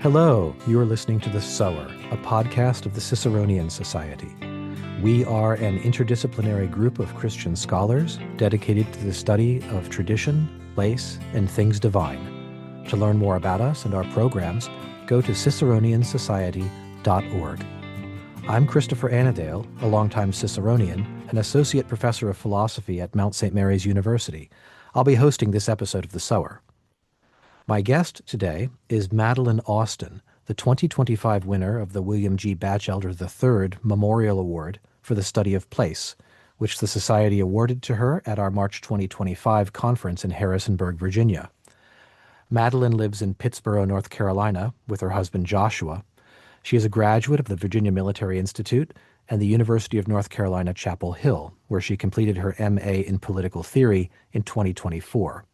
Hello, you are listening to The Sower, a podcast of the Ciceronian Society. We are an interdisciplinary group of Christian scholars dedicated to the study of tradition, place, and things divine. To learn more about us and our programs, go to ciceroniansociety.org. I'm Christopher Anadale, a longtime Ciceronian and associate professor of philosophy at Mount St. Mary's University. I'll be hosting this episode of The Sower. My guest today is Madeleine Austin, the 2025 winner of the William G. Batchelder III Memorial Award for the study of place, which the Society awarded to her at our March 2025 conference in Harrisonburg, Virginia. Madeleine lives in Pittsboro, North Carolina, with her husband Joshua. She is a graduate of the Virginia Military Institute and the University of North Carolina, Chapel Hill, where she completed her MA in Political Theory in 2024.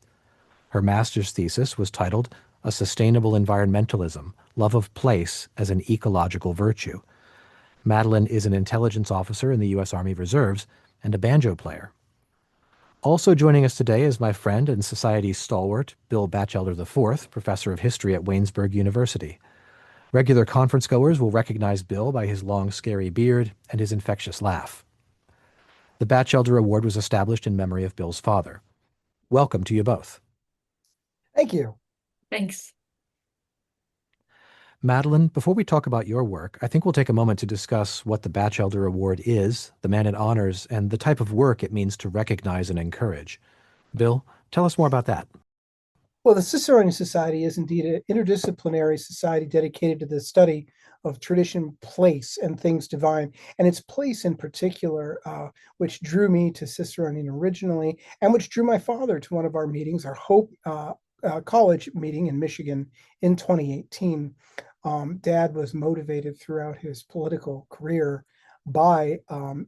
Her master's thesis was titled A Sustainable Environmentalism, Love of Place as an Ecological Virtue. Madeleine is an intelligence officer in the U.S. Army Reserves and a banjo player. Also joining us today is my friend and Society's stalwart, Bill Batchelder IV, professor of history at Waynesburg University. Regular conference goers will recognize Bill by his long, scary beard and his infectious laugh. The Batchelder Award was established in memory of Bill's father. Welcome to you both. Thank you. Thanks. Madeleine, before we talk about your work, I think we'll take a moment to discuss what the Batchelder Award is, the man it honors, and the type of work it means to recognize and encourage. Bill, tell us more about that. Well, the Ciceronian Society is indeed an interdisciplinary society dedicated to the study of tradition, place, and things divine. And its place in particular, which drew me to Ciceronian originally, and which drew my father to one of our meetings, our Hope college meeting in Michigan in 2018. Dad was motivated throughout his political career by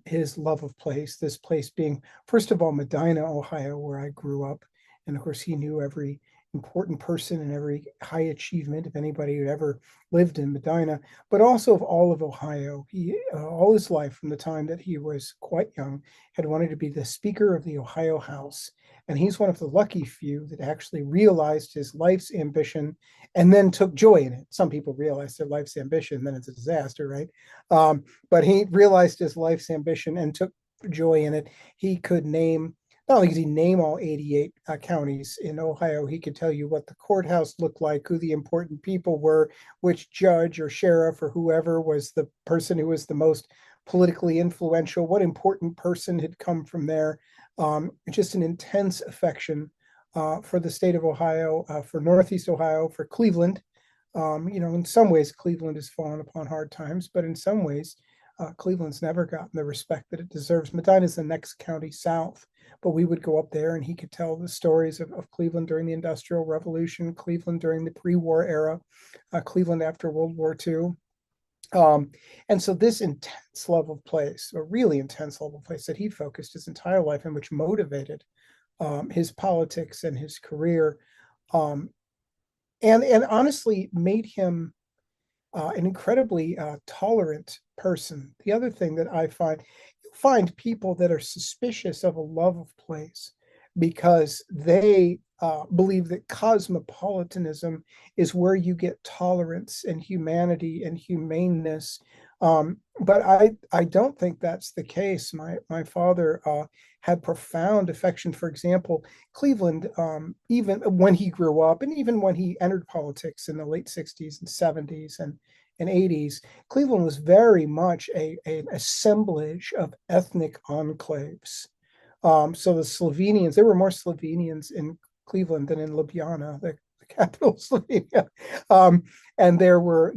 his love of place, this place being, first of all, Medina, Ohio, where I grew up. And of course, he knew every important person and every high achievement of anybody who ever lived in Medina, but also of all of Ohio. He, all his life, from the time that he was quite young, had wanted to be the Speaker of the Ohio House. And he's one of the lucky few that actually realized his life's ambition and then took joy in it. Some people realize their life's ambition, then it's a disaster, right? But he realized his life's ambition and took joy in it. He could name, not only could he name all 88 counties in Ohio, he could tell you what the courthouse looked like, who the important people were, which judge or sheriff or whoever was the person who was the most politically influential, what important person had come from there. Just an intense affection for the state of Ohio, for Northeast Ohio, for Cleveland. In some ways, Cleveland has fallen upon hard times, but in some ways, Cleveland's never gotten the respect that it deserves. Medina is the next county south, but we would go up there and he could tell the stories of Cleveland during the Industrial Revolution, Cleveland during the pre-war era, Cleveland after World War II. And so this intense love of place, a really intense love of place that he focused his entire life in, which motivated his politics and his career, and honestly made him an incredibly tolerant person. The other thing that I find, you find people that are suspicious of a love of place because they believe that cosmopolitanism is where you get tolerance and humanity and humaneness. But I don't think that's the case. My father had profound affection. For example, Cleveland, even when he grew up and even when he entered politics in the late 60s and 70s and 80s, Cleveland was very much an assemblage of ethnic enclaves. So the Slovenians, there were more Slovenians in Cleveland than in Ljubljana, the capital of Slovenia. And there were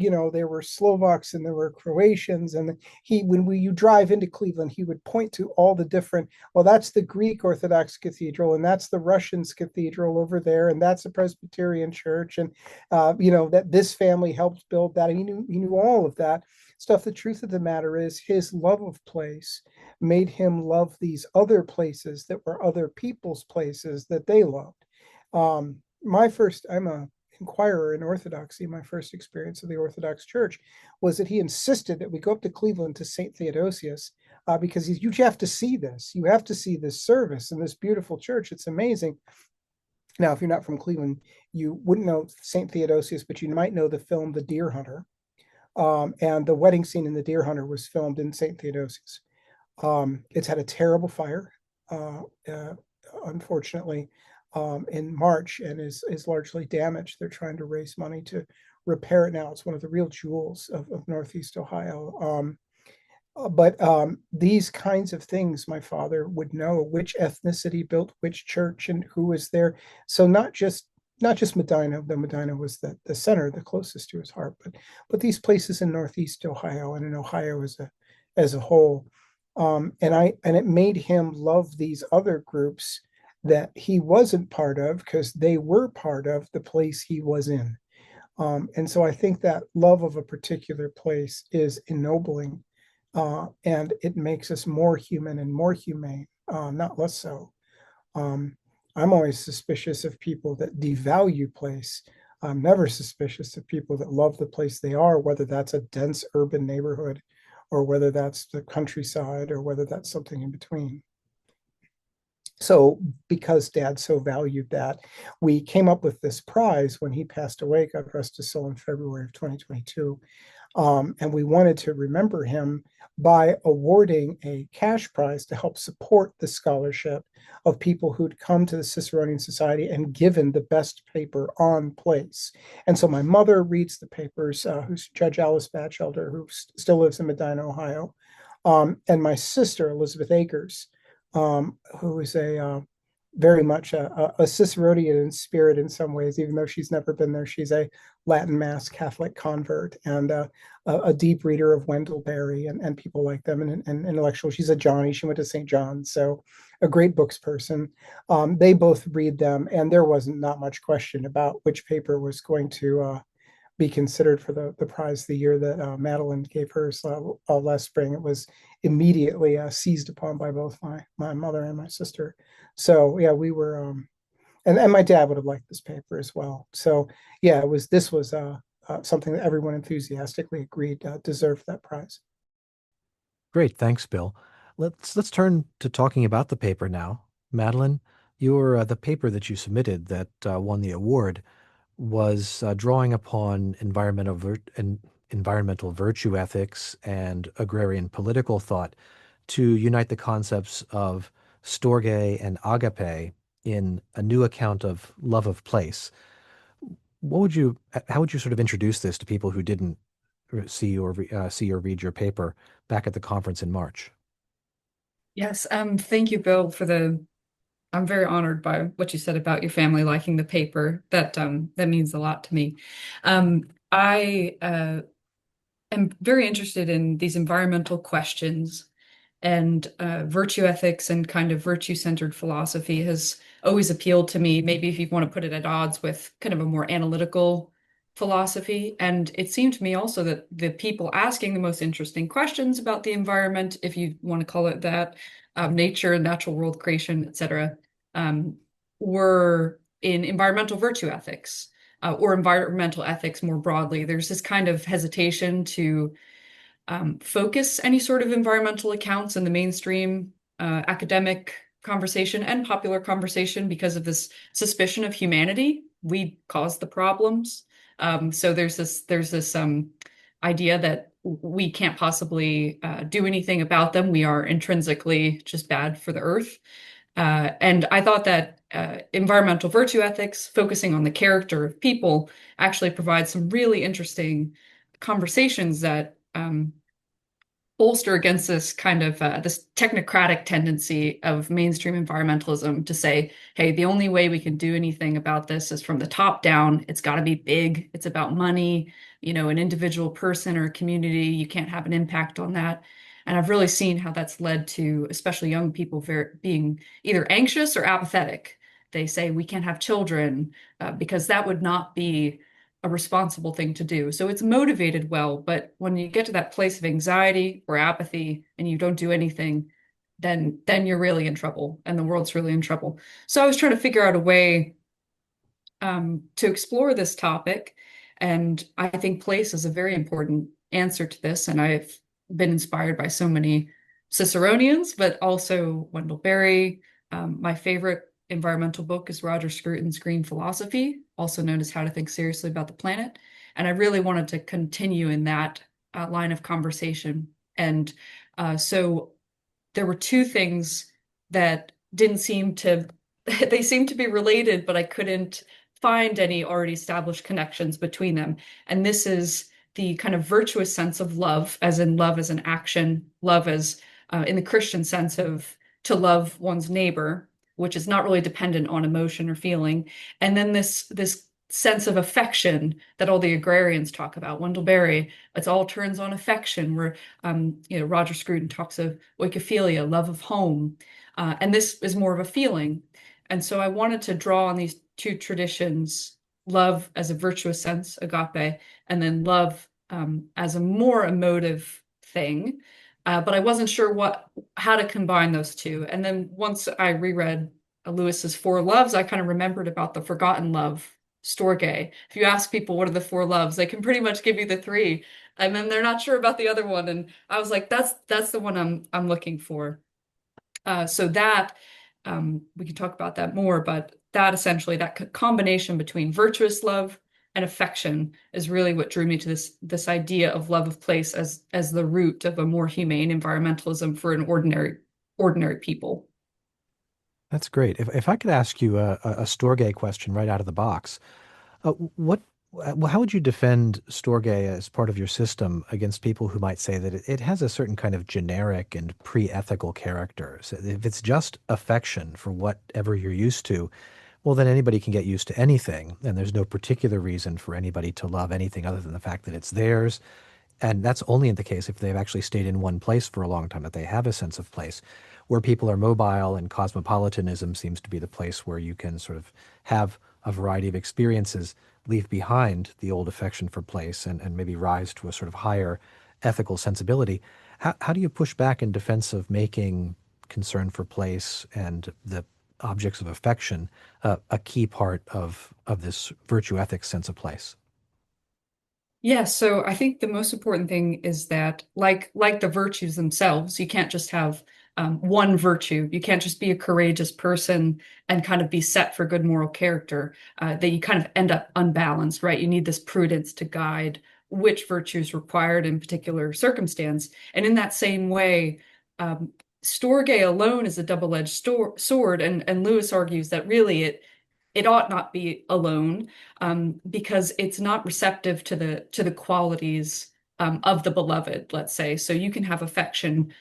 Slovaks and there were Croatians. And you drive into Cleveland, he would point to all the different, well, that's the Greek Orthodox Cathedral, and that's the Russians Cathedral over there, and that's the Presbyterian Church, and that this family helped build that. And he knew all of that stuff. The truth of the matter is his love of place made him love these other places that were other people's places that they loved. I'm a inquirer in Orthodoxy. My first experience of the Orthodox Church was that he insisted that we go up to Cleveland to St. Theodosius because you have to see this. You have to see this service in this beautiful church. It's amazing. Now, if you're not from Cleveland, you wouldn't know St. Theodosius, but you might know the film The Deer Hunter. And the wedding scene in The Deer Hunter was filmed in St. Theodosius. It's had a terrible fire, uh, uh, unfortunately, in March, and is largely damaged. They're trying to raise money to repair it now. It's one of the real jewels of Northeast Ohio. But these kinds of things, my father would know which ethnicity built which church and who was there. So not just Medina, though Medina was the center, the closest to his heart, but these places in Northeast Ohio and in Ohio as a whole. And it made him love these other groups that he wasn't part of because they were part of the place he was in. And so I think that love of a particular place is ennobling, and it makes us more human and more humane, not less so. Um, I'm always suspicious of people that devalue place. I'm never suspicious of people that love the place they are, whether that's a dense urban neighborhood or whether that's the countryside or whether that's something in between. So, because Dad so valued that, we came up with this prize when he passed away, God rest his soul, in February of 2022. And we wanted to remember him by awarding a cash prize to help support the scholarship of people who'd come to the Ciceronian Society and given the best paper on place. And so my mother reads the papers, who's Judge Alice Batchelder, who still lives in Medina, Ohio, and my sister, Elizabeth Akers, who is very much a Ciceronian in spirit in some ways, even though she's never been there. She's a Latin Mass Catholic convert and a deep reader of Wendell Berry and people like them, and intellectual. She's a Johnny. She went to St. John's, so a great books person. They both read them, and there wasn't not much question about which paper was going to be considered for the prize the year that Madeleine gave hers last spring. It was immediately seized upon by both my mother and my sister. So yeah, we were, and my dad would have liked this paper as well. So yeah, this was something that everyone enthusiastically agreed deserved that prize. Great, thanks, Bill. Let's turn to talking about the paper now. Madeline, the paper that you submitted that won the award was drawing upon environmental virtue ethics and agrarian political thought to unite the concepts of storge and agape in a new account of love of place. How would you sort of introduce this to people who didn't see or read your paper back at the conference in March? Yes, thank you, Bill, I'm very honored by what you said about your family liking the paper. That means a lot to me. I am very interested in these environmental questions, and virtue ethics and kind of virtue-centered philosophy has always appealed to me. Maybe if you want to put it at odds with kind of a more analytical philosophy. And it seemed to me also that the people asking the most interesting questions about the environment, if you want to call it that, nature, natural world creation, etc., um, were in environmental virtue ethics, or environmental ethics more broadly. There's this kind of hesitation to focus any sort of environmental accounts in the mainstream academic conversation and popular conversation because of this suspicion of humanity. We cause the problems. So there's this idea that we can't possibly do anything about them. We are intrinsically just bad for the earth. And I thought that environmental virtue ethics, focusing on the character of people, actually provides some really interesting conversations that bolster against this kind of this technocratic tendency of mainstream environmentalism to say, hey, the only way we can do anything about this is from the top down. It's got to be big. It's about money, an individual person or a community. You can't have an impact on that. And I've really seen how that's led to, especially young people, being either anxious or apathetic. They say we can't have children because that would not be a responsible thing to do. So it's motivated well, but when you get to that place of anxiety or apathy and you don't do anything, then you're really in trouble and the world's really in trouble. So I was trying to figure out a way to explore this topic, and I think place is a very important answer to this. And I've been inspired by so many Ciceronians, but also Wendell Berry. My favorite environmental book is Roger Scruton's Green Philosophy, also known as How to Think Seriously About the Planet. And I really wanted to continue in that line of conversation. And so there were two things that didn't seem to, they seemed to be related, but I couldn't find any already established connections between them. And this is the kind of virtuous sense of love, as in love as an action, love as in the Christian sense of to love one's neighbor, which is not really dependent on emotion or feeling. And then this sense of affection that all the agrarians talk about. Wendell Berry, it's all turns on affection, where Roger Scruton talks of oikophilia, love of home. And this is more of a feeling. And so I wanted to draw on these two traditions, love as a virtuous sense, agape, and then love as a more emotive thing. But I wasn't sure how to combine those two. And then once I reread Lewis's Four Loves, I kind of remembered about the forgotten love, Storge. If you ask people what are the four loves, they can pretty much give you the three, and then they're not sure about the other one. And I was like, that's the one I'm looking for. So that we can talk about that more, but that essentially that combination between virtuous love and affection is really what drew me to this idea of love of place as the root of a more humane environmentalism for an ordinary people. That's great. If I could ask you a Storge question right out of the box, how would you defend Storge as part of your system against people who might say that it has a certain kind of generic and pre-ethical character? So if it's just affection for whatever you're used to, well, then anybody can get used to anything, and there's no particular reason for anybody to love anything other than the fact that it's theirs. And that's only in the case if they've actually stayed in one place for a long time, that they have a sense of place. Where people are mobile and cosmopolitanism seems to be the place where you can sort of have a variety of experiences, leave behind the old affection for place, and maybe rise to a sort of higher ethical sensibility. How do you push back in defense of making concern for place and the objects of affection a key part of this virtue ethics sense of place? Yeah, so I think the most important thing is that, like the virtues themselves, you can't just have one virtue. You can't just be a courageous person and kind of be set for good moral character. That you kind of end up unbalanced, right? You need this prudence to guide which virtue is required in particular circumstance. And in that same way, Storge alone is a double-edged sword, and Lewis argues that really it ought not be alone, because it's not receptive to the qualities of the beloved, let's say. So you can have affection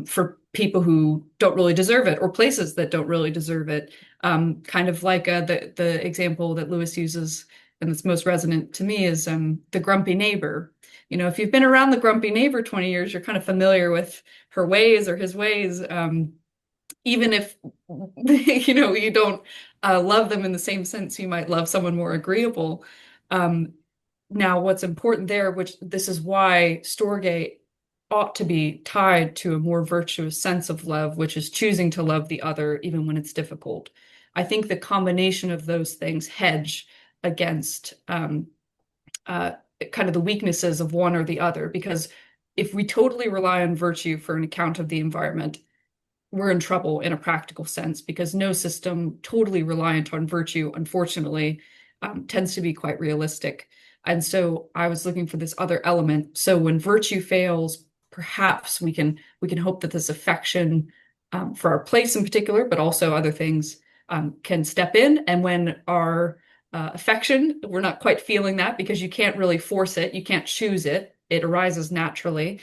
for people who don't really deserve it, or places that don't really deserve it. Kind of like the example that Lewis uses, and that's most resonant to me, is the grumpy neighbor. If you've been around the grumpy neighbor 20 years, you're kind of familiar with her ways or his ways. Even if you don't love them in the same sense you might love someone more agreeable. Now, what's important there, which this is why Storge ought to be tied to a more virtuous sense of love, which is choosing to love the other even when it's difficult. I think the combination of those things hedge against kind of the weaknesses of one or the other, because if we totally rely on virtue for an account of the environment, we're in trouble in a practical sense, because no system totally reliant on virtue, unfortunately, tends to be quite realistic. And so I was looking for this other element. So when virtue fails, perhaps we can hope that this affection for our place in particular, but also other things, can step in. And when our affection, we're not quite feeling that, because you can't really force it, you can't choose it. It arises naturally,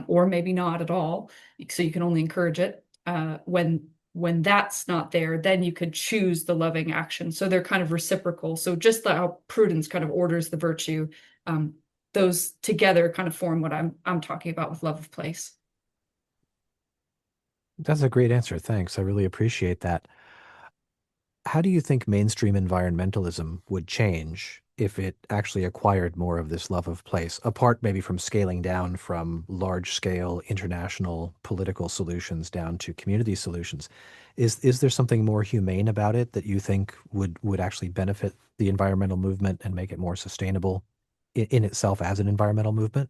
or maybe not at all. So you can only encourage it. When that's not there, then you could choose the loving action. So they're kind of reciprocal. So just how prudence kind of orders the virtue, those together kind of form what I'm talking about with love of place. That's a great answer. Thanks. I really appreciate that. How do you think mainstream environmentalism would change if it actually acquired more of this love of place, apart maybe from scaling down from large-scale international political solutions down to community solutions? Is there something more humane about it that you think would actually benefit the environmental movement and make it more sustainable in itself as an environmental movement?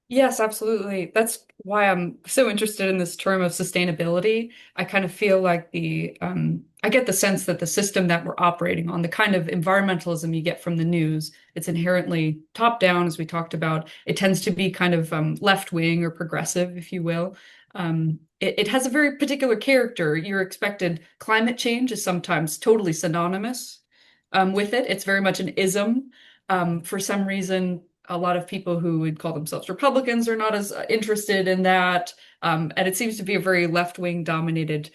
Yes, absolutely. That's why I'm so interested in this term of sustainability. I kind of feel like I get the sense that the system that we're operating on, the kind of environmentalism you get from the news, it's inherently top down, as we talked about. It tends to be kind of left wing or progressive, if you will. It has a very particular character. You're expected, climate change is sometimes totally synonymous with it. It's very much an ism. For some reason, a lot of people who would call themselves Republicans are not as interested in that. And it seems to be a very left-wing dominated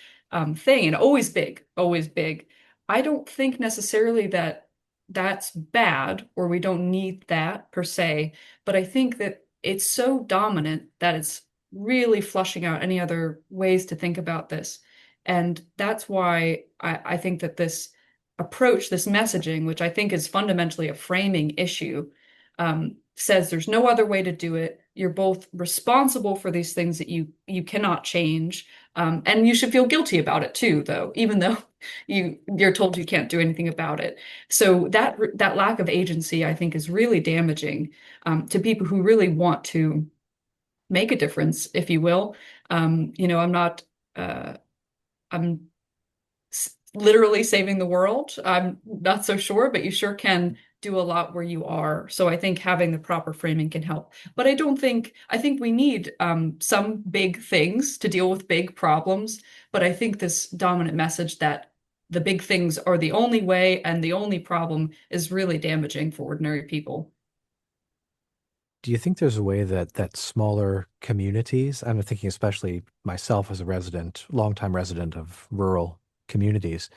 thing and always big, always big. I don't think necessarily that that's bad or we don't need that per se, but I think that it's so dominant that it's really flushing out any other ways to think about this. And that's why I think that this approach, this messaging, which I think is fundamentally a framing issue, says there's no other way to do it. You're both responsible for these things that you cannot change, and you should feel guilty about it too, though, even though you're told you can't do anything about it. So that lack of agency, I think, is really damaging to people who really want to make a difference, if you will. I'm not. I'm literally saving the world. I'm not so sure, but you sure can do a lot where you are. So I think having the proper framing can help. But I think we need some big things to deal with big problems. But I think this dominant message that the big things are the only way and the only problem is really damaging for ordinary people. Do you think there's a way that smaller communities, I'm thinking especially myself as a resident, longtime resident of rural communities,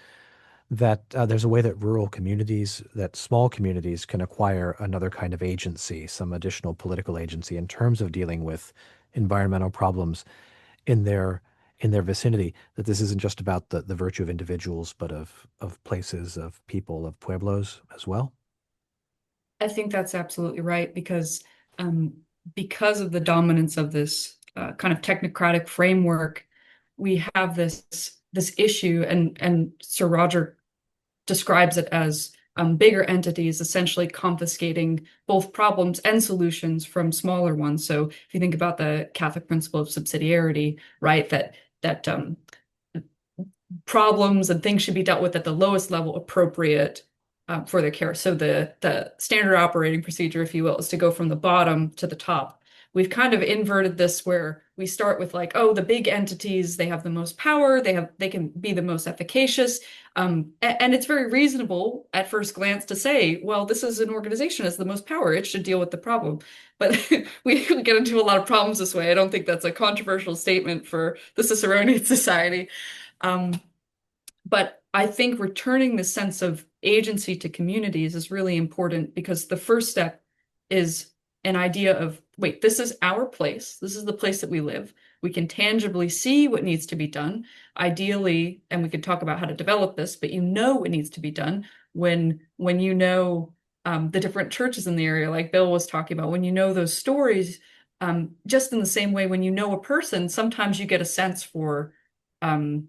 that there's a way that rural communities, that small communities can acquire another kind of agency, some additional political agency in terms of dealing with environmental problems in their vicinity, that this isn't just about the virtue of individuals, but of places, of people, of pueblos as well? I think that's absolutely right um, because of the dominance of this kind of technocratic framework, we have this issue, and Sir Roger describes it as bigger entities essentially confiscating both problems and solutions from smaller ones. So if you think about the Catholic principle of subsidiarity, right, that problems and things should be dealt with at the lowest level appropriate for their care. So the standard operating procedure, if you will, is to go from the bottom to the top. We've kind of inverted this where we start with like, oh, the big entities, they have the most power, they can be the most efficacious. And it's very reasonable at first glance to say, well, this is an organization that has the most power, it should deal with the problem. But we get into a lot of problems this way. I don't think that's a controversial statement for the Ciceronian Society. Um, but I think returning the sense of agency to communities is really important because the first step is an idea of, wait, this is our place. This is the place that we live. We can tangibly see what needs to be done. Ideally, and we could talk about how to develop this, but you know what needs to be done when you know the different churches in the area, like Bill was talking about, when you know those stories, just in the same way when you know a person, sometimes you get a sense for um,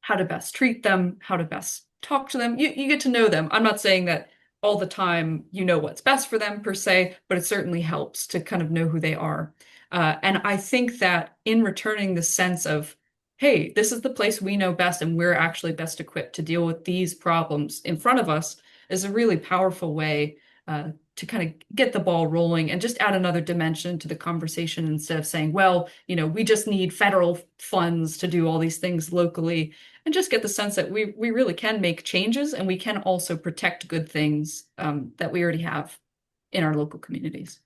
how to best treat them, how to best talk to them. You get to know them. I'm not saying that all the time you know what's best for them per se, but it certainly helps to kind of know who they are. And I think that in returning the sense of, hey, this is the place we know best and we're actually best equipped to deal with these problems in front of us is a really powerful way to kind of get the ball rolling and just add another dimension to the conversation instead of saying, well, we just need federal funds to do all these things locally and just get the sense that we really can make changes and we can also protect good things that we already have in our local communities.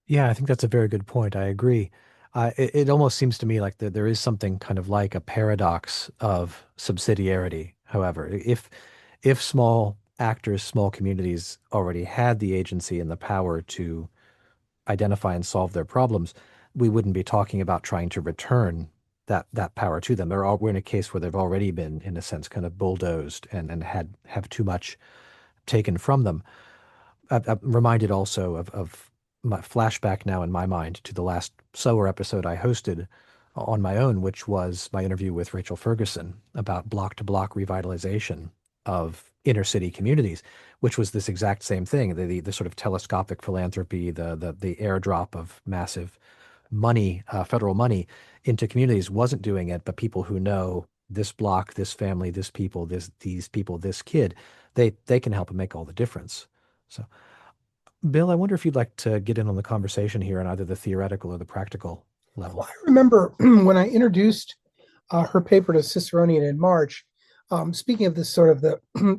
Yeah, I think that's a very good point. I agree. It almost seems to me like there is something kind of like a paradox of subsidiarity. However, if small actors, small communities already had the agency and the power to identify and solve their problems, we wouldn't be talking about trying to return that power to them. We're in a case where they've already been, in a sense, kind of bulldozed and have too much taken from them. I'm reminded also of my flashback now in my mind to the last Sower episode I hosted on my own, which was my interview with Rachel Ferguson about block-to-block revitalization of inner city communities, which was this exact same thing, the sort of telescopic philanthropy, the airdrop of massive money, federal money into communities wasn't doing it, but people who know this block, this family, this people, these people, this kid, they can help and make all the difference. So, Bill, I wonder if you'd like to get in on the conversation here on either the theoretical or the practical level. Well, I remember when I introduced her paper to Ciceronian in March, speaking of this sort of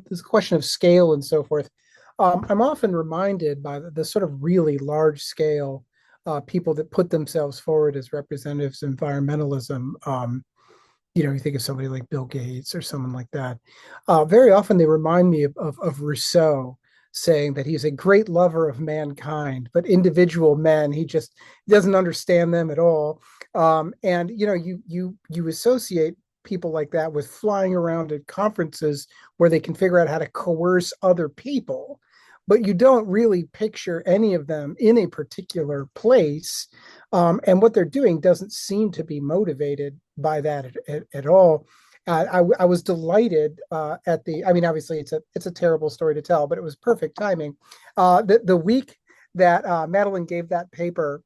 this question of scale and so forth, I'm often reminded by the sort of really large scale people that put themselves forward as representatives of environmentalism. You think of somebody like Bill Gates or someone like that. Very often they remind me of Rousseau saying that he's a great lover of mankind, but individual men, he just doesn't understand them at all. And you associate people like that with flying around at conferences where they can figure out how to coerce other people, but you don't really picture any of them in a particular place. And what they're doing doesn't seem to be motivated by that at all. I was delighted I mean, obviously it's a terrible story to tell, but it was perfect timing. The week that Madeleine gave that paper,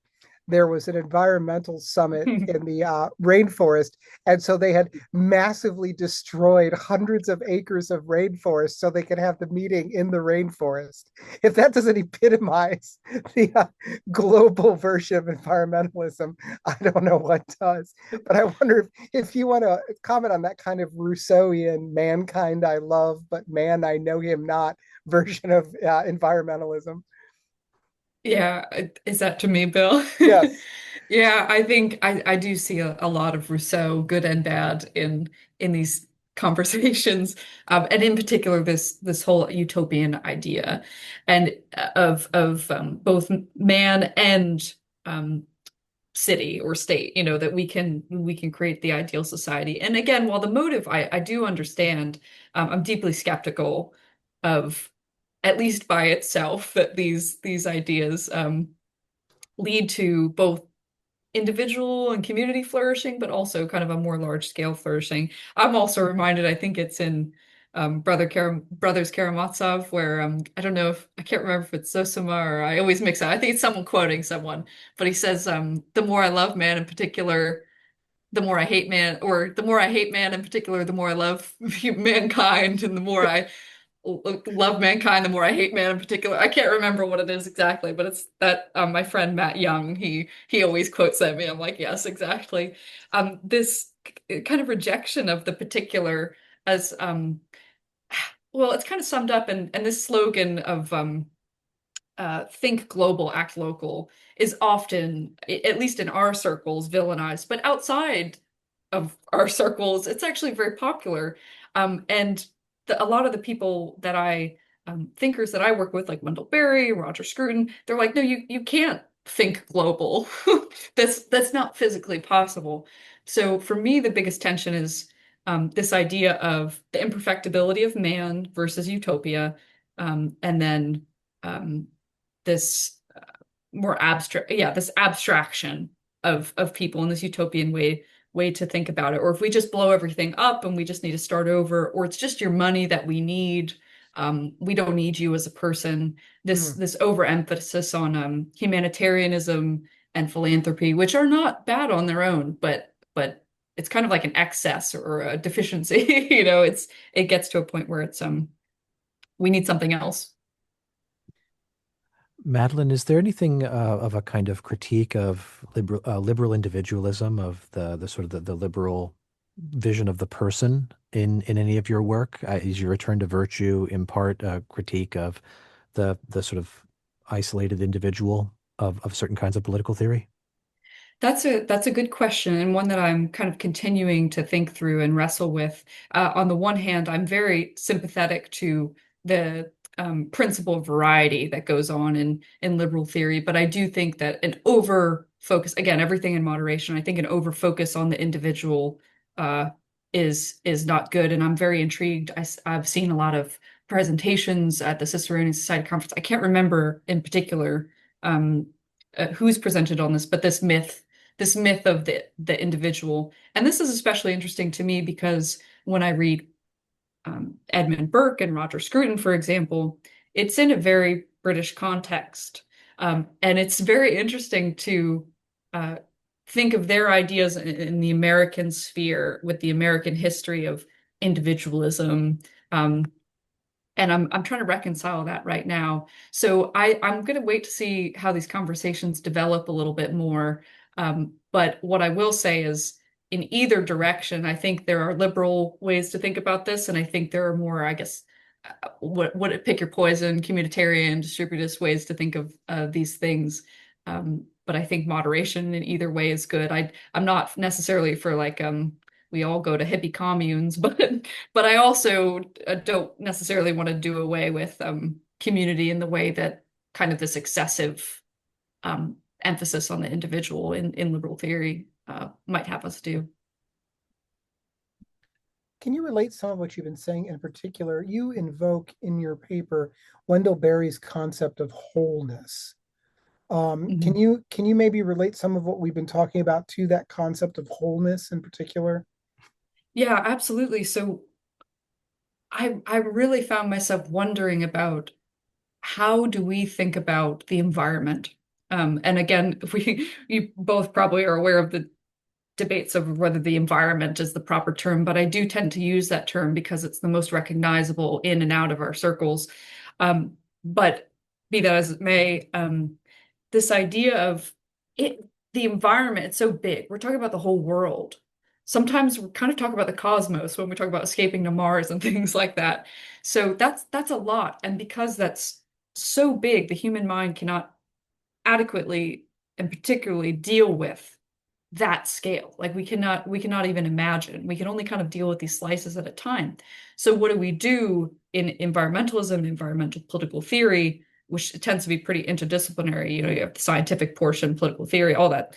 there was an environmental summit in the rainforest. And so they had massively destroyed hundreds of acres of rainforest so they could have the meeting in the rainforest. If that doesn't epitomize the global version of environmentalism, I don't know what does. But I wonder if you want to comment on that kind of Rousseauian mankind I love, but man, I know him not version of environmentalism. Yeah, is that to me, Bill? Yes. Yeah, I think I do see a lot of Rousseau, good and bad, in these conversations, and in particular this whole utopian idea, and of both man and city or state, that we can create the ideal society. And again, while the motive I do understand, I'm deeply skeptical of, at least by itself, that these ideas lead to both individual and community flourishing, but also kind of a more large scale flourishing. I'm also reminded, I think it's in Brothers Karamazov, where I don't know, if I can't remember if it's Zosima, or I always mix up. I think it's someone quoting someone, but he says, the more I love man in particular, the more I hate man, or the more I hate man in particular, the more I love mankind, and the more I love mankind, the more I hate man in particular. I can't remember what it is exactly, but it's that my friend Matt Young, he always quotes at me. I'm like, yes, exactly. This kind of rejection of the particular as well, it's kind of summed up in this slogan of think global, act local is often, at least in our circles, villainized, but outside of our circles, it's actually very popular. And a lot of the people that thinkers that I work with, like Wendell Berry, Roger Scruton, they're like, no, you can't think global. That's not physically possible. So for me, the biggest tension is this idea of the imperfectibility of man versus utopia, and then um, this more abstract, yeah, this abstraction of people in this utopian way to think about it. Or if we just blow everything up and we just need to start over, or it's just your money that we need. We don't need you as a person. This overemphasis on humanitarianism and philanthropy, which are not bad on their own, but it's kind of like an excess or a deficiency. It gets to a point where it's we need something else. Madeline, is there anything of a kind of critique of liberal individualism, of the sort of the liberal vision of the person in any of your work? Is your return to virtue in part a critique of the sort of isolated individual of certain kinds of political theory? That's a good question, and one that I'm kind of continuing to think through and wrestle with. On the one hand, I'm very sympathetic to the principle of variety that goes on in liberal theory, but I do think that an over focus, again, everything in moderation, I think an over focus on the individual uh, is not good. And I'm very intrigued. I've seen a lot of presentations at the Ciceronian Society Conference. I can't remember in particular um, who's presented on this, but this myth of the individual. And this is especially interesting to me because when I read Edmund Burke and Roger Scruton, for example, it's in a very British context. And it's very interesting to think of their ideas in the American sphere with the American history of individualism. And I'm trying to reconcile that right now. So I'm going to wait to see how these conversations develop a little bit more. But what I will say is, in either direction, I think there are liberal ways to think about this, and I think there are more, I guess, what pick your poison, communitarian, distributist ways to think of these things. But I think moderation in either way is good. I'm not necessarily for like we all go to hippie communes, but I also don't necessarily want to do away with community in the way that kind of this excessive emphasis on the individual in liberal theory might have us do. Can you relate some of what you've been saying? In particular, you invoke in your paper Wendell Berry's concept of wholeness. Can you maybe relate some of what we've been talking about to that concept of wholeness in particular? Yeah, absolutely. So I really found myself wondering about how do we think about the environment? And again, you both probably are aware of the debates over whether the environment is the proper term, but I do tend to use that term because it's the most recognizable in and out of our circles. But be that as it may, this idea of the environment, it's so big. We're talking about the whole world. Sometimes we kind of talk about the cosmos when we talk about escaping to Mars and things like that. So that's a lot. And because that's so big, the human mind cannot adequately and particularly deal with that scale. Like we cannot even imagine. We can only kind of deal with these slices at a time. So what do we do in environmentalism, environmental political theory, which tends to be pretty interdisciplinary? You know, you have the scientific portion, political theory, all that.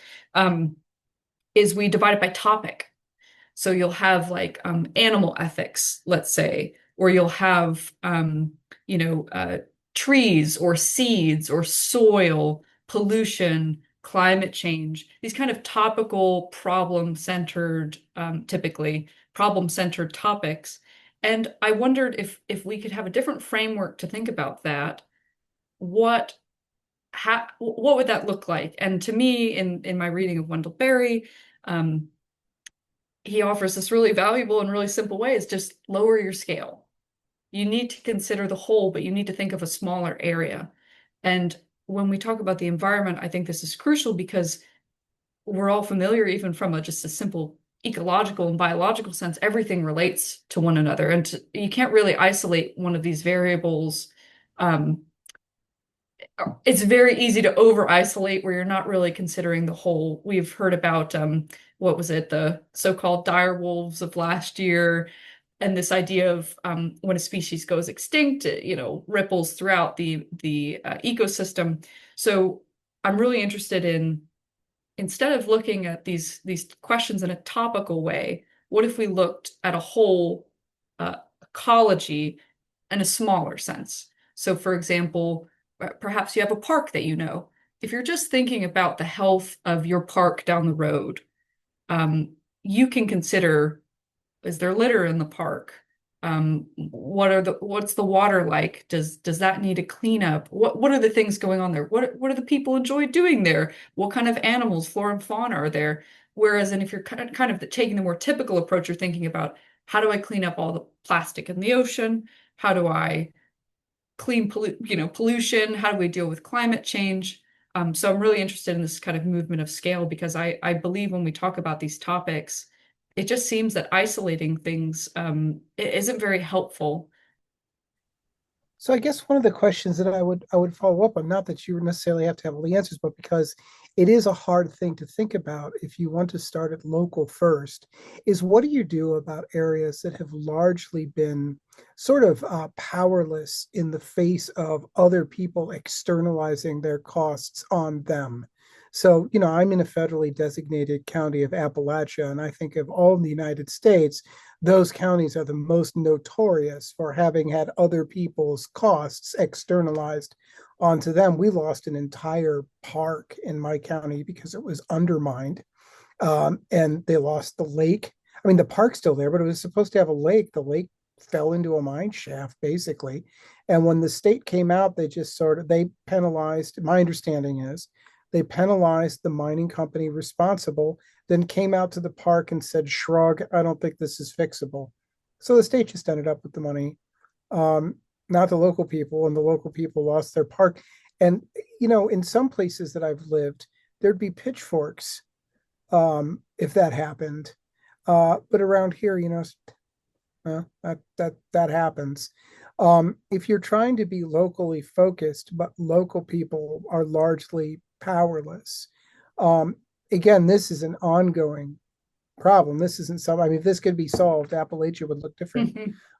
Is we divide it by topic. So you'll have like animal ethics, let's say, or you'll have trees or seeds or soil, pollution, climate change, these kind of topical, problem-centered, typically problem-centered topics. And I wondered if we could have a different framework to think about that. What would that look like? And to me, in my reading of Wendell Berry, he offers this really valuable and really simple way is just lower your scale. You need to consider the whole, but you need to think of a smaller area. And when we talk about the environment, I think this is crucial because we're all familiar, even from just a simple ecological and biological sense, everything relates to one another. And you can't really isolate one of these variables. It's very easy to over-isolate where you're not really considering the whole. We've heard about, what was it, the so-called dire wolves of last year, and this idea of when a species goes extinct, it, ripples throughout the ecosystem. So I'm really interested in, instead of looking at these questions in a topical way, what if we looked at a whole ecology in a smaller sense? So for example, perhaps you have a park that you know. If you're just thinking about the health of your park down the road, you can consider, is there litter in the park? What's the water like? Does that need a cleanup? What are the things going on there? What do the people enjoy doing there? What kind of animals, flora and fauna are there? Whereas, and if you're kind of taking the more typical approach, you're thinking about, how do I clean up all the plastic in the ocean? How do I clean pollution? How do we deal with climate change? So I'm really interested in this kind of movement of scale because I believe when we talk about these topics, it just seems that isolating things isn't very helpful. So I guess one of the questions that I would follow up on, not that you necessarily have to have all the answers, but because it is a hard thing to think about if you want to start at local first, is what do you do about areas that have largely been sort of powerless in the face of other people externalizing their costs on them? So, I'm in a federally designated county of Appalachia, and I think of all in the United States, those counties are the most notorious for having had other people's costs externalized onto them. We lost an entire park in my county because it was undermined, and they lost the lake. I mean, the park's still there, but it was supposed to have a lake. The lake fell into a mine shaft, basically. And when the state came out, they penalized, my understanding is, they penalized the mining company responsible, then came out to the park and said, shrug, I don't think this is fixable. So the state just ended up with the money, um, not the local people, and the local people lost their park. And, in some places that I've lived, there'd be pitchforks if that happened. But around here, that happens. If you're trying to be locally focused, but local people are largely powerless, um, again, this is an ongoing problem. This isn't some. I mean, if this could be solved, Appalachia would look different.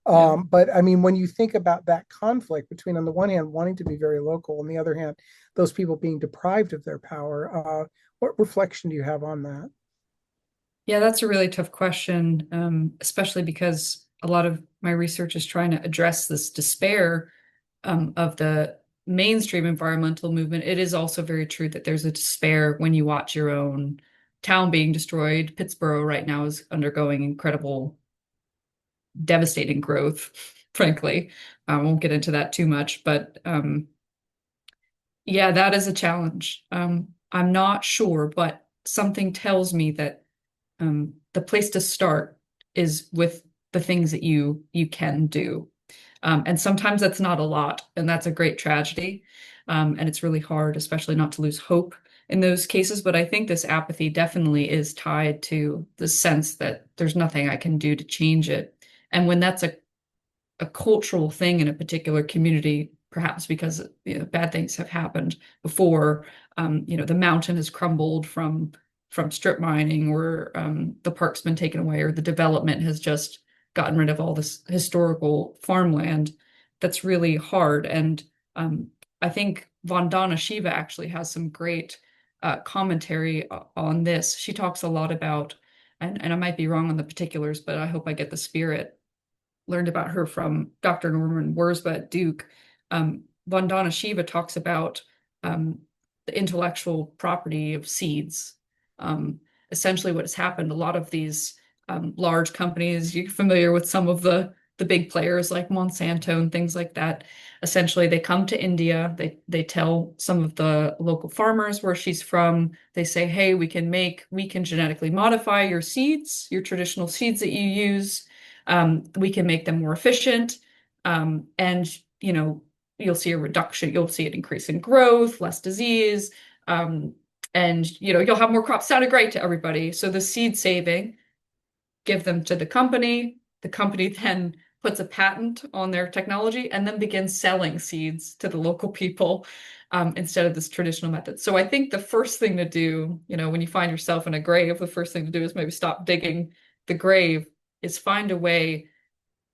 Yeah. But I mean, when you think about that conflict between, on the one hand, wanting to be very local, on the other hand, those people being deprived of their power, what reflection do you have on that? Yeah, that's a really tough question, especially because a lot of my research is trying to address this despair of the mainstream environmental movement. It is also very true that there's a despair when you watch your own town being destroyed. Pittsboro right now is undergoing incredible, devastating growth, frankly. I won't get into that too much, but yeah, that is a challenge. I'm not sure, but something tells me that the place to start is with the things that you can do. And sometimes that's not a lot, and that's a great tragedy. And it's really hard, especially not to lose hope in those cases. But I think this apathy definitely is tied to the sense that there's nothing I can do to change it. And when that's a cultural thing in a particular community, perhaps because bad things have happened before. The mountain has crumbled from strip mining, or the park's been taken away, or the development has just gotten rid of all this historical farmland. That's really hard. And I think Vandana Shiva actually has some great commentary on this. She talks a lot about, and I might be wrong on the particulars, but I hope I get the spirit. Learned about her from Dr. Norman Wurzba at Duke. Vandana Shiva talks about the intellectual property of seeds. Essentially, what has happened, a lot of these large companies, you're familiar with some of the big players like Monsanto and things like that. Essentially, they come to India, they tell some of the local farmers where she's from, they say, hey, we can genetically modify your seeds, your traditional seeds that you use. We can make them more efficient. And you'll see a reduction, you'll see an increase in growth, less disease. And you'll have more crops. Sounded great to everybody. So the seed saving, give them to the company. The company then puts a patent on their technology and then begins selling seeds to the local people instead of this traditional method. So I think the first thing to do, when you find yourself in a grave, the first thing to do is maybe stop digging the grave, is find a way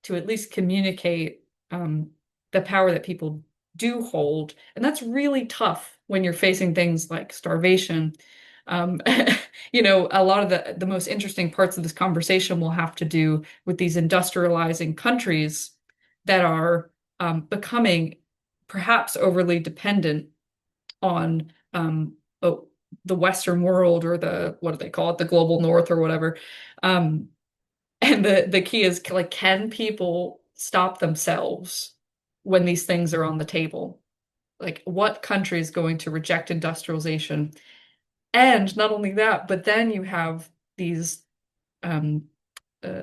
to at least communicate the power that people do hold. And that's really tough when you're facing things like starvation. Um, a lot of the most interesting parts of this conversation will have to do with these industrializing countries that are becoming perhaps overly dependent on the Western world, or what do they call it, the global North or whatever. And the key is, like, can people stop themselves when these things are on the table? Like, what country is going to reject industrialization? And not only that, but then you have um,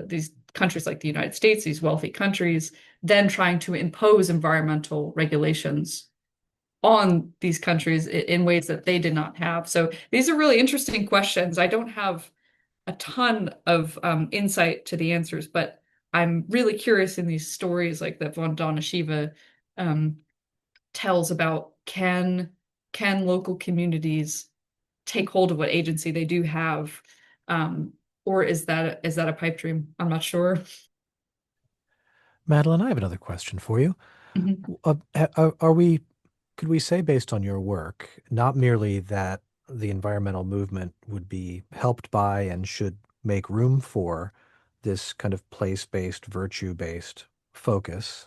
these countries like the United States, these wealthy countries, then trying to impose environmental regulations on these countries in ways that they did not have. So these are really interesting questions. I don't have a ton of insight to the answers, but I'm really curious in these stories like that Vandana Shiva um, tells about, can local communities take hold of what agency they do have, or is that a pipe dream? I'm not sure. Madeline, I have another question for you. Mhm. Could we say, based on your work, not merely that the environmental movement would be helped by and should make room for this kind of place-based, virtue-based focus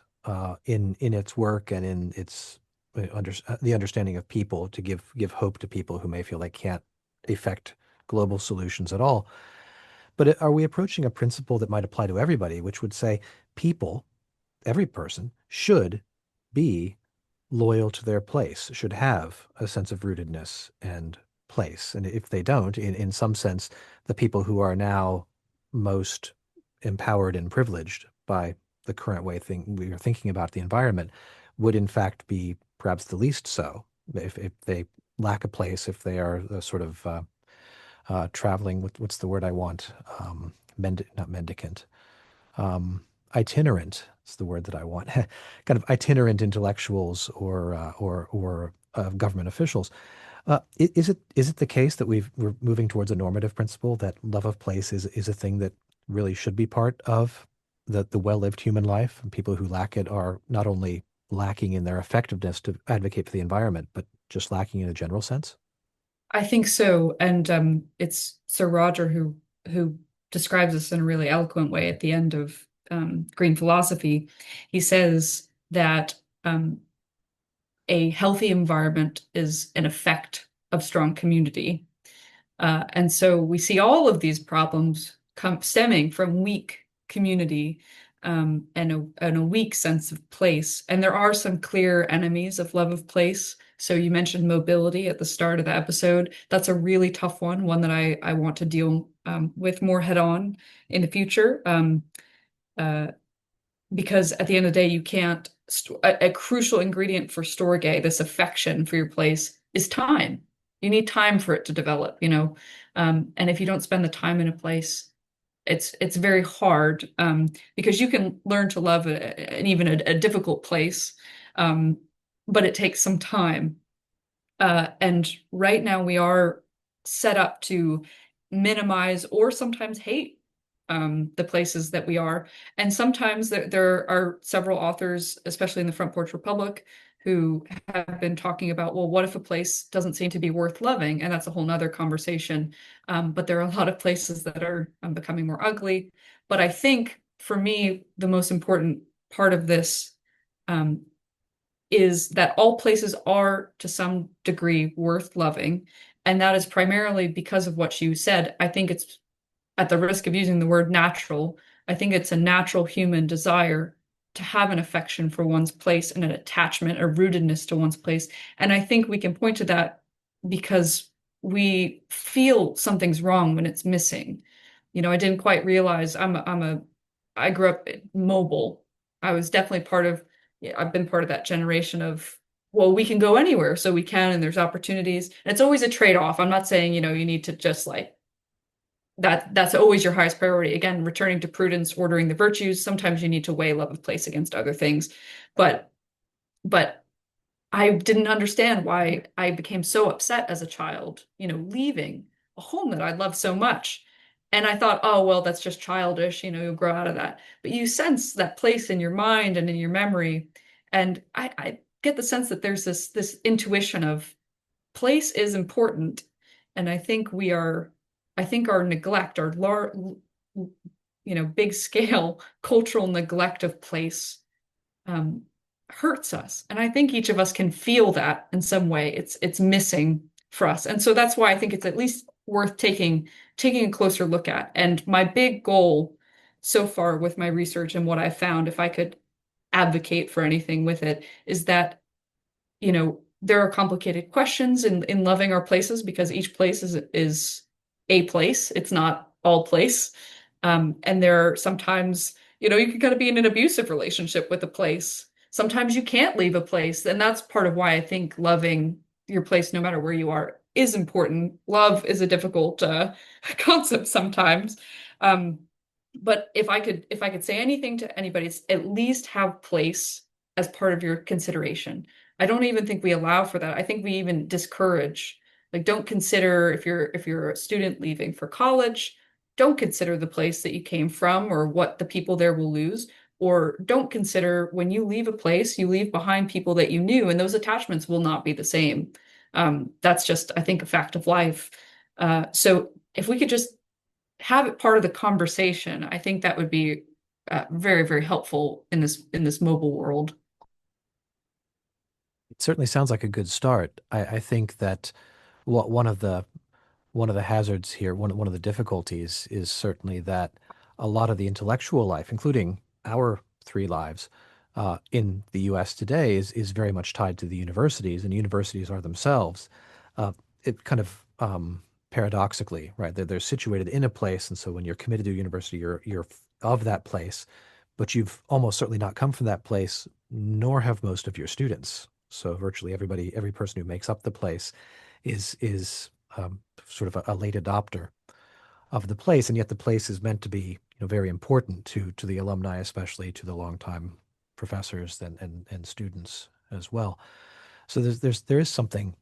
in its work and in its the understanding of people, to give hope to people who may feel they can't effect global solutions at all. But are we approaching a principle that might apply to everybody, which would say people every person should be loyal to their place, should have a sense of rootedness and place. And if they don't, in some sense, the people who are now most empowered and privileged by the current way we are thinking about the environment would in fact be perhaps the least so. If they lack a place, if they are sort of traveling, what's the word I want? Not mendicant. Itinerant is the word that I want. Kind of itinerant intellectuals or government officials. Is it the case that we're moving towards a normative principle that love of place is a thing that really should be part of the well-lived human life, and people who lack it are not only lacking in their effectiveness to advocate for the environment, but just lacking in a general sense? I think so. And it's Sir Roger who describes this in a really eloquent way at the end of Green Philosophy. He says that a healthy environment is an effect of strong community. And so we see all of these problems stemming from weak community and a weak sense of place. And there are some clear enemies of love of place. So you mentioned mobility at the start of the episode. That's a really tough one that I want to deal with more head on in the future. Uh, because at the end of the day, you can't, a crucial ingredient for storge, this affection for your place, is time. You need time for it to develop, you know. And if you don't spend the time in a place, it's very hard because you can learn to love an even a difficult place, but it takes some time. And right now we are set up to minimize or sometimes hate the places that we are. And sometimes there are several authors, especially in the Front Porch Republic, who have been talking about, well, what if a place doesn't seem to be worth loving? And that's a whole nother conversation. But there are a lot of places that are becoming more ugly. But I think for me, the most important part of this is that all places are to some degree worth loving. And that is primarily because of what you said. I think it's, at the risk of using the word natural, I think it's a natural human desire to have an affection for one's place and an attachment, a rootedness to one's place. And I think we can point to that because we feel something's wrong when it's missing. You know, I didn't quite realize I grew up mobile. I was definitely part of, yeah, I've been part of that generation of, well, we can go anywhere, so we can, and there's opportunities. And it's always a trade-off. I'm not saying, you know, you need to just like that's always your highest priority. Again, returning to prudence, ordering the virtues. Sometimes you need to weigh love of place against other things. But I didn't understand why I became so upset as a child, you know, leaving a home that I loved so much. And I thought, oh, well, that's just childish, you know, you'll grow out of that. But you sense that place in your mind and in your memory. And I get the sense that there's this intuition of place is important. And I think our neglect, you know, big scale cultural neglect of place um, hurts us. And I think each of us can feel that in some way. It's missing for us. And so that's why I think it's at least worth taking a closer look at. And my big goal so far with my research and what I found, if I could advocate for anything with it, is that, you know, there are complicated questions in loving our places because each place is a place. It's not all place. And there are sometimes, you know, you can kind of be in an abusive relationship with a place. Sometimes you can't leave a place. And that's part of why I think loving your place, no matter where you are, is important. Love is a difficult concept sometimes. Um, but if I could say anything to anybody, it's at least have place as part of your consideration. I don't even think we allow for that. I think we even discourage, like, don't consider if you're a student leaving for college, don't consider the place that you came from or what the people there will lose. Or don't consider when you leave a place, you leave behind people that you knew, and those attachments will not be the same. That's just, I think, a fact of life. So if we could just have it part of the conversation, I think that would be very, very helpful in this mobile world. It certainly sounds like a good start. I think that one of the hazards here, one of the difficulties is certainly that a lot of the intellectual life, including our three lives, in the U.S. today is very much tied to the universities, and universities are themselves, it kind of paradoxically, right? They're situated in a place, and so when you're committed to a university, you're of that place, but you've almost certainly not come from that place, nor have most of your students. So virtually everybody, every person who makes up the place is sort of a late adopter of the place, and yet the place is meant to be, very important to the alumni, especially to the longtime professors and students as well. So there is something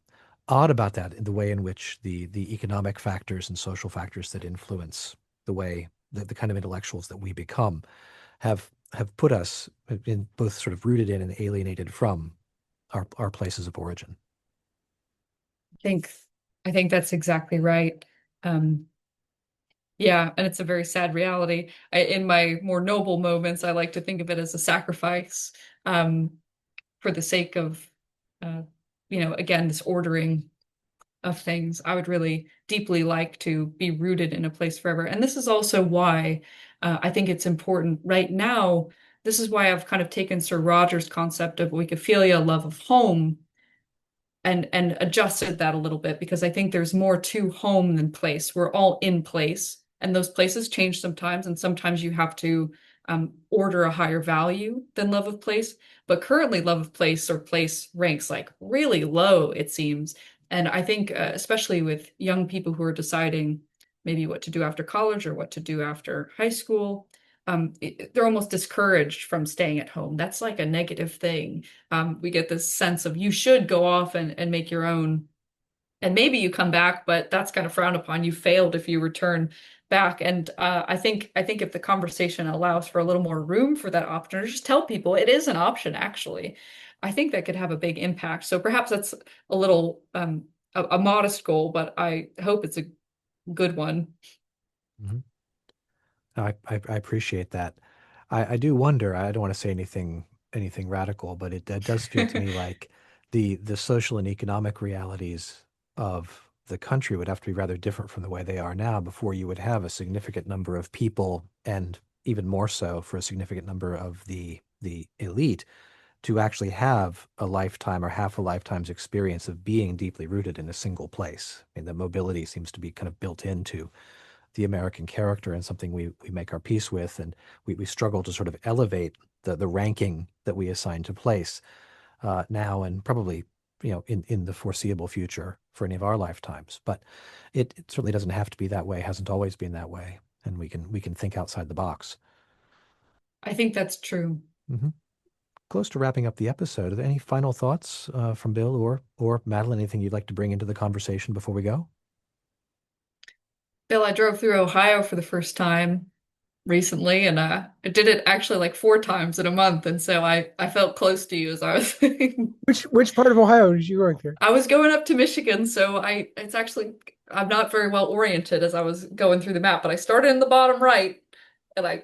odd about that in the way in which the economic factors and social factors that influence the way the kind of intellectuals that we become have put us in both sort of rooted in and alienated from our places of origin. think I think that's exactly right. Um, yeah, and it's a very sad reality. In my more noble moments, I like to think of it as a sacrifice, um, for the sake of, uh, again, this ordering of things. I would really deeply like to be rooted in a place forever. And this is also why I think it's important right now. This is why I've kind of taken Sir Roger's concept of wikiphilia, love of home, and adjusted that a little bit, because I think there's more to home than place. We're all in place, and those places change sometimes, and sometimes you have to order a higher value than love of place. But currently, love of place or place ranks like really low, it seems. And I think, especially with young people who are deciding maybe what to do after college or what to do after high school, they're almost discouraged from staying at home. That's like a negative thing. We get this sense of you should go off and make your own, and maybe you come back, but that's kind of frowned upon. You failed if you return back. And I think if the conversation allows for a little more room for that option, or just tell people it is an option, actually, I think that could have a big impact. So perhaps that's a little a modest goal, but I hope it's a good one. Mhm. I appreciate that. I do wonder. I don't want to say anything radical, but it does feel to me like the social and economic realities of the country would have to be rather different from the way they are now before you would have a significant number of people, and even more so for a significant number of the elite, to actually have a lifetime or half a lifetime's experience of being deeply rooted in a single place. I mean, the mobility seems to be kind of built into the American character and something we make our peace with, and we struggle to sort of elevate the ranking that we assign to place now and probably in the foreseeable future for any of our lifetimes. But it certainly doesn't have to be that way. Hasn't always been that way, and we can think outside the box. I think that's true. Hmm. Close to wrapping up the episode. Are there any final thoughts from Bill or Madeleine? Anything you'd like to bring into the conversation before we go? Bill, I drove through Ohio for the first time recently, and I did it actually like 4 times in a month, and so I felt close to you as I was Which part of Ohio did you going through? I was going up to Michigan, so I'm not very well oriented as I was going through the map, but I started in the bottom right and I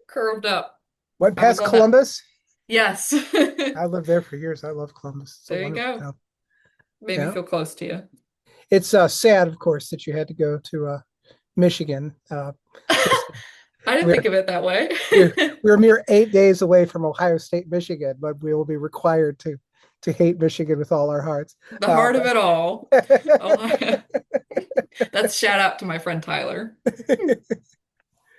curved up. Went I was past on that. Columbus. Yes. I lived there for years. I love Columbus. It's a There you wonderful go. town. Made me Yeah, feel close to you. it's sad, of course, that you had to go to Michigan. Just I didn't think we're of it that way. we're we're mere 8 days away from Ohio State, Michigan, but we will be required to hate Michigan with all our hearts. The heart of But it all. Oh, that's shout out to my friend Tyler,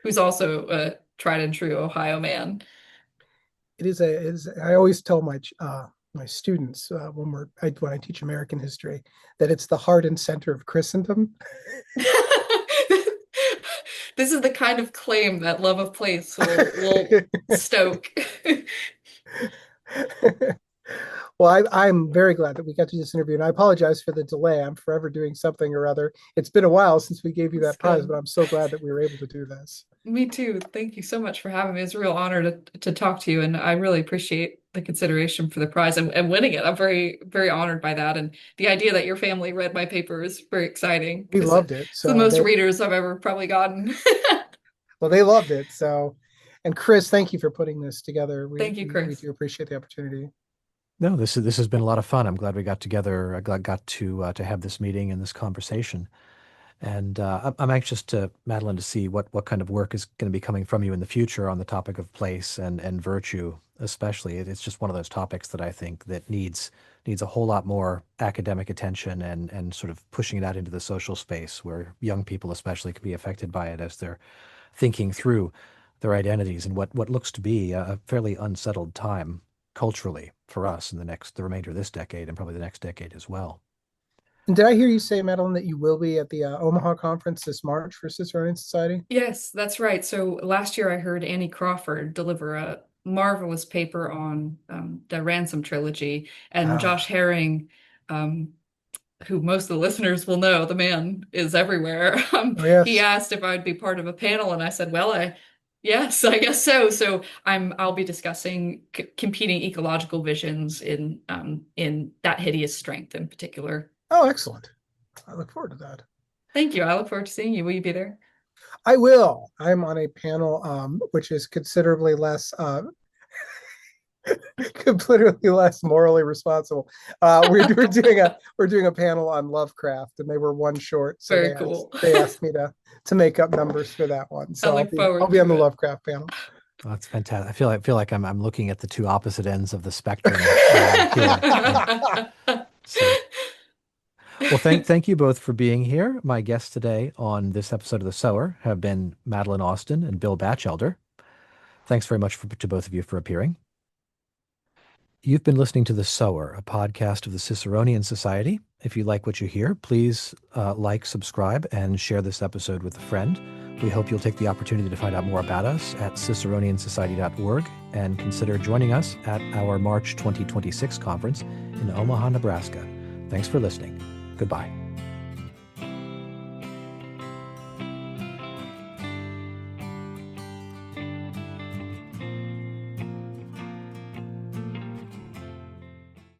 who's also a tried and true Ohio man. I always tell my students when I teach American history that it's the heart and center of Christendom. This is the kind of claim that love of place will stoke. Well, I'm very glad that we got to this interview, and I apologize for the delay. I'm forever doing something or other. It's been a while since we gave you It's that prize, but good. I'm so glad that we were able to do this. Me too. Thank you so much for having me. It's a real honor to talk to you, and I really appreciate the consideration for the prize and winning it. I'm very, very honored by that. And the idea that your family read my paper is very exciting We because loved it. it's the most readers I've ever probably gotten. They loved it. So, and Chris, thank you for putting this together. Thank you, We Chris. do appreciate the opportunity. No, this has been a lot of fun. I'm glad we got together. I got to have this meeting and this conversation. And I'm anxious Madeleine, to see what kind of work is going to be coming from you in the future on the topic of place and virtue, especially. It's just one of those topics that I think that needs a whole lot more academic attention and sort of pushing it out into the social space where young people especially can be affected by it as they're thinking through their identities and what looks to be a fairly unsettled time culturally for us in the remainder of this decade and probably the next decade as well. And did I hear you say, Madeleine, that you will be at the Omaha conference this March for Ciceronian Society? Yes, that's right. So last year I heard Annie Crawford deliver a marvelous paper on the Ransom trilogy, and Josh Herring, who most of the listeners will know, the man is everywhere. Oh, yes. He asked if I'd be part of a panel, and I said, well, yes, I guess so. So I'll be discussing competing ecological visions in That Hideous Strength in particular. Oh, excellent. I look forward to that. Thank you. I look forward to seeing you. Will you be there? I will. I'm on a panel which is considerably less morally responsible. We're doing a panel on Lovecraft, and they were one short, so Very cool. They asked me to make up numbers for that one. So I'll be on the Lovecraft panel. Oh, that's fantastic. I feel like I'm looking at the two opposite ends of the spectrum here. Well, thank you both for being here. My guests today on this episode of The Sower have been Madeleine Austin and Bill Batchelder. Thanks very much to both of you for appearing. You've been listening to The Sower, a podcast of the Ciceronian Society. If you like what you hear, please like, subscribe, and share this episode with a friend. We hope you'll take the opportunity to find out more about us at ciceroniansociety.org and consider joining us at our March 2026 conference in Omaha, Nebraska. Thanks for listening. Goodbye.